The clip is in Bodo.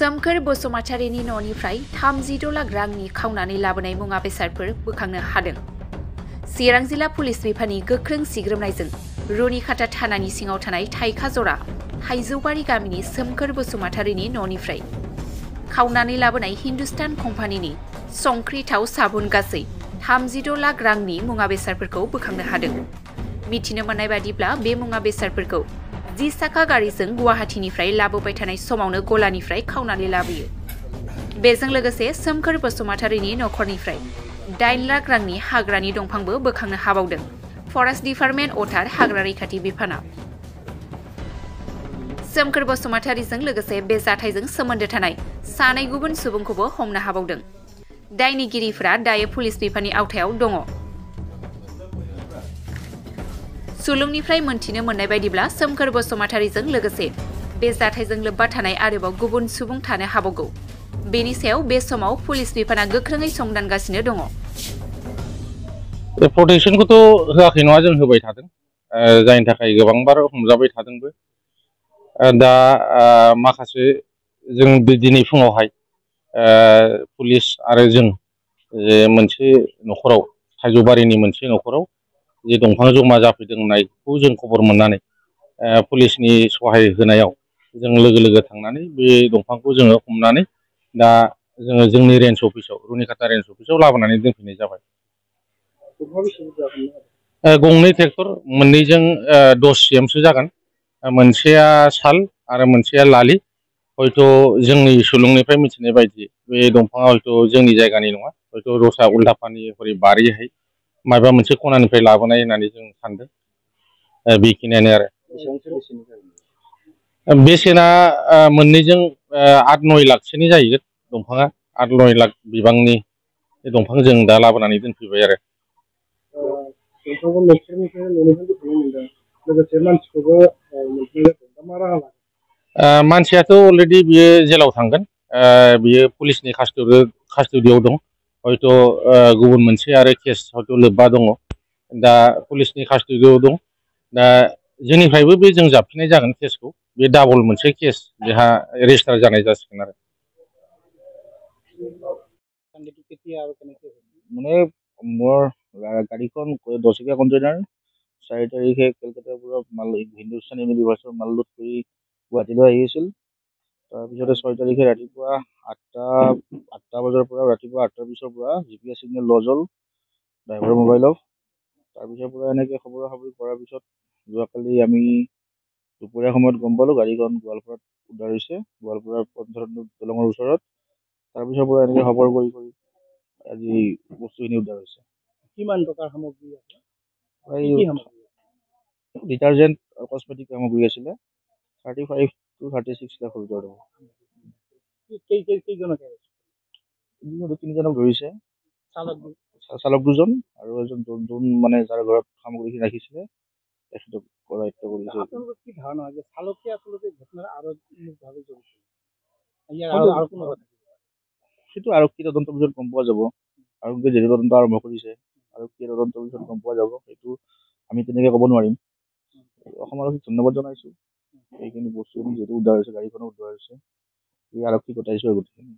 सोमखोर बसुमतारीनि न'निफ्राय 36 लाख रांनि खावनानै लाबोनाय मुवा बेसादफोर बोखांनो हादों। चिरां जिल्ला पुलिस बिफाननि गोख्रों सिग्रोमनायजों रुनिखाता थानानि सिङाव थानाय थाइखाजरा थाइजौबारि गामिनि सोमखोर बसुमतारीनि न'निफ्राय खावनानै लाबोनाय हिन्दुस्तान कम्पानिनि संख्रि थाव साबुन गासै 36 लाख रांनि मुवा बेसादफोरखौ बोखांनो हादों। मिथिनो मोननाय बादिब्ला बे मुवा बेसादफोरखौ 10 साखा गारिजों गुवाहाटीनिफ्राय लाबोबाय थानाय समावनो गलानिफ्राय खावनानै लाबोयो। बेजों लोगोसे सोमखोर बसुमतारीनि नखरनिफ्राय 8 लाख रांनि हाग्रानि दंफांबो बोखांनो हाबावदों फरेस्ट डिपार्टमेन्ट अथार हाग्रा रैखाथि बिफाना। सोमखोर बसुमतारीजों लोगोसे बे जाथायजों सोमोन्दो थानाय सानै गुबुन सुबुंखौबो हमनो हाबावदों। दायनिगिरिफोरा दायो पुलिस बिफाननि आवथायाव दङ। सुलुंनिफ्राय मोनथिनो मोननाय बायदिब्ला सोमखोर बसुमतारीजों लोगोसे बे जाथायजों लोब्बा थानाय आरोबाव गुबुन सुबुं थानो हाबावगौ। बेनि सायाव बे समाव पुलिस बिफाना गोख्रोङै संदानगासिनो दङ। प्रटेक्शनखौथ' होआखै नङा, जों होबाय थादों, जायनि थाखाय गोबांबार हमजाबाय थादोंबो। दा माखासे जों दिनै फुङावहाय पुलिस आरो जों मोनसे न'खराव थाइजौबारिनि मोनसे न'खराव जे दंफां जमा जाफैदों होननायखौ जों खबर मोननानै पुलिसनि सहाय होनायाव जों लोगो थांनानै बे दंफांखौ जोङो हमनानै दा जोङो जोंनि रेन्ज अफिसाव रुनिखाता रेन्ज अफिसाव लाबोनानै दोनफैनाय जाबाय। गंनै ट्रेक्टर, मोननैजों 10 CMसो जागोन। मोनसेया साल आरो मोनसेया लालि। हयथ' जोंनि सुलुंनिफ्राय मिथिनाय बायदि बे दंफाङा हयथ' जोंनि जायगानि नङा, हयथ' दस्रा उल्टापानि हरै बारिहाय माबा मोनसे खनानिफ्राय लाबोनाय होननानै जों सानदों। बेखिनियानो आरो बेसेना मोननैजों 8-9 लाखसोनि जाहैगोन। दंफाङा 8-9 लाख बिबांनि दंफां जों दा लाबोनानै दोनफैबाय आरो। मानसियाथ' अलरेडि बियो जेलाव थांगोन। बियो पुलिसनि कास्टडियाव दं। हयथ' गुबुन मोनसे आरो केस हयथ' लोब्बा दङ। दा पुलिसनि कास्टडियाव दं। दा जोंनिफ्रायबो बे जों जाबफिननाय जागोन केसखौ। बे डाबल मोनसे केस बेहा रेजिस्टार जानाय जासिगोन आरो। মানে মোৰ গাড়ীখন 10 চকীয়া কণ্টেইনাৰ 4 তাৰিখে কলকাতাৰ পৰা মাল হিন্দুস্তান ইউনিভাৰ্চিটিৰ মাল লোড কৰি গুৱাহাটীলৈ আহি আছিল। তাৰপিছতে 6 তাৰিখে ৰাতিপুৱা 8টা বজাৰ পৰা ৰাতিপুৱা 8টাৰ পিছৰ পৰা GPS ছিগনেল লজ হ'ল ড্ৰাইভাৰৰ মোবাইলত। তাৰপিছৰ পৰা এনেকৈ খবৰ খাবৰি কৰাৰ পিছত যোৱাকালি আমি দুপৰীয়া সময়ত গম পালোঁ গাড়ীখন গোৱালপাৰাত উদ্ধাৰ হৈছে, গোৱালপাৰাৰ পঞ্চৰত্ন দলঙৰ ওচৰত। তাৰপিছৰ পৰা এনেকৈ খবৰ কৰি আজি বস্তুখিনি উদ্ধাৰ হৈছে। কিমান টকাৰ সামগ্ৰী আছে? ডিটাৰজেণ্ট কছমেটিক সামগ্ৰী আছিলে 35 to 36 লাখৰ ভিতৰত হ'ব। তিনিজনক ধৰিছে, চালক দুজন আৰু এজন যোন মানে যাৰ ঘৰত সামগ্ৰীখিনি ৰাখিছিলে তেখেতক কৰায়ত্ব কৰিছে। আপোনালোকৰ কি ধাৰণা যে চালকে আচলতে ঘটনাৰ আৰম্ভিকভাৱে জড়িত? সেইটো আৰক্ষী তদন্তৰ পিছত গম পোৱা যাব। আৰক্ষীয়ে যিহেতু তদন্ত আৰম্ভ কৰিছে, আৰক্ষীয়ে তদন্তৰ পিছত গম পোৱা যাব। সেইটো আমি তেনেকৈ ক'ব নোৱাৰিম। অসম আৰক্ষীক ধন্যবাদ জনাইছোঁ। এইখিনি বস্তুখিনি যিহেতু উদ্ধাৰ হৈছে, গাড়ীখনো উদ্ধাৰ হৈছে, এই আৰক্ষীক গতাইছোঁ গোটেইখিনি।